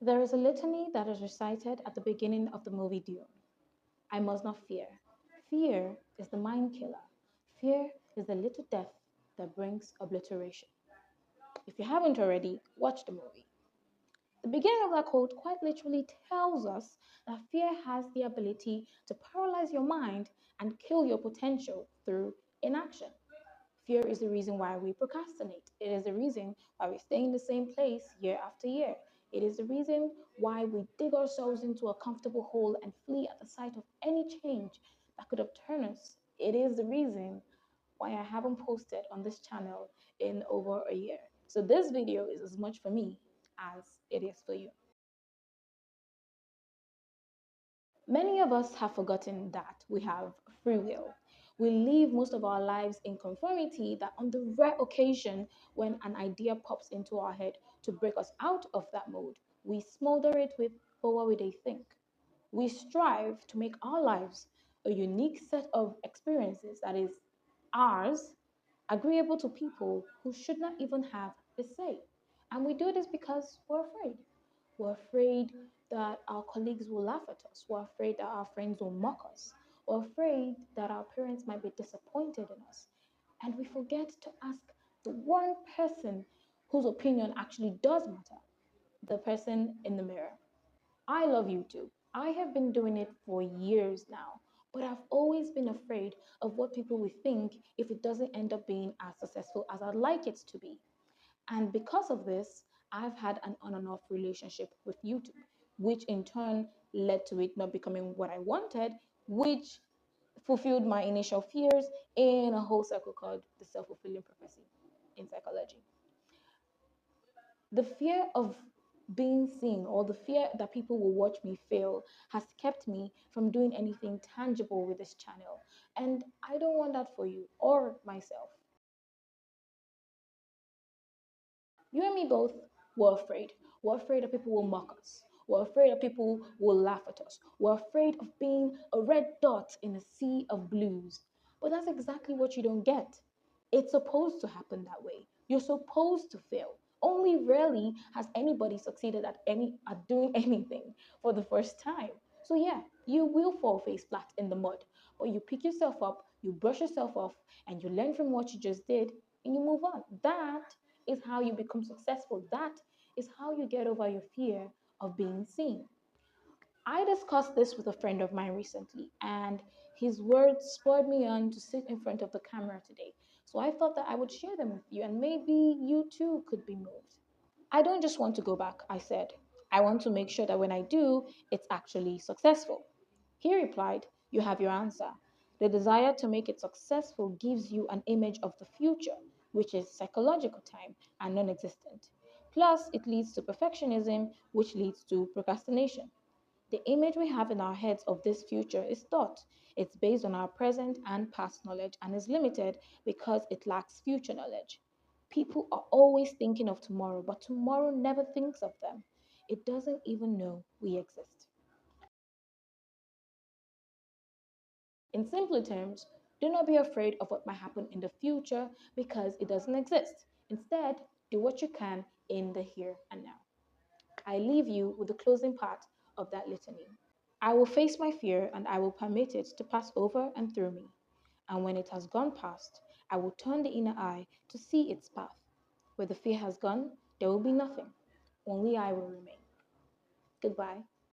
There is a litany that is recited at the beginning of the movie Dune. I must not fear. Fear is the mind killer. Fear is the little death that brings obliteration. If you haven't already, watch the movie. The beginning of that quote quite literally tells us that fear has the ability to paralyze your mind and kill your potential through inaction. Fear is the reason why we procrastinate. It is the reason why we stay in the same place year after year. It is the reason why we dig ourselves into a comfortable hole and flee at the sight of any change that could upturn us. It is the reason why I haven't posted on this channel in over a year. So this video is as much for me as it is for you. Many of us have forgotten that we have free will. We live most of our lives in conformity that on the rare occasion when an idea pops into our head to break us out of that mode, we smother it with, but what would they think? We strive to make our lives a unique set of experiences that is ours, agreeable to people who should not even have a say. And we do this because we're afraid. We're afraid that our colleagues will laugh at us. We're afraid that our friends will mock us. We're afraid that our parents might be disappointed in us. And we forget to ask the one person whose opinion actually does matter, the person in the mirror. I love YouTube. I have been doing it for years now, but I've always been afraid of what people will think if it doesn't end up being as successful as I'd like it to be. And because of this, I've had an on and off relationship with YouTube, which in turn led to it not becoming what I wanted, which fulfilled my initial fears in a whole circle called the self fulfilling prophecy in psychology. The fear of being seen or the fear that people will watch me fail has kept me from doing anything tangible with this channel. And I don't want that for you or myself. You and me both were afraid. We're afraid that people will mock us. We're afraid that people will laugh at us. We're afraid of being a red dot in a sea of blues. But that's exactly what you don't get. It's supposed to happen that way. You're supposed to fail. Only rarely has anybody succeeded at doing anything for the first time. So yeah, you will fall face flat in the mud, but you pick yourself up, you brush yourself off, and you learn from what you just did, and you move on. That is how you become successful. That is how you get over your fear of being seen. I discussed this with a friend of mine recently, and his words spurred me on to sit in front of the camera today. So I thought that I would share them with you, and maybe you too could be moved. I don't just want to go back, I said. I want to make sure that when I do, it's actually successful. He replied, you have your answer. The desire to make it successful gives you an image of the future, which is psychological time and non existent. Plus, it leads to perfectionism, which leads to procrastination. The image we have in our heads of this future is thought. It's based on our present and past knowledge and is limited because it lacks future knowledge. People are always thinking of tomorrow, but tomorrow never thinks of them. It doesn't even know we exist. In simpler terms, do not be afraid of what might happen in the future because it doesn't exist. Instead, do what you can in the here and now. I leave you with the closing part of that litany. I will face my fear and I will permit it to pass over and through me. And when it has gone past, I will turn the inner eye to see its path. Where the fear has gone, there will be nothing. Only I will remain. Goodbye.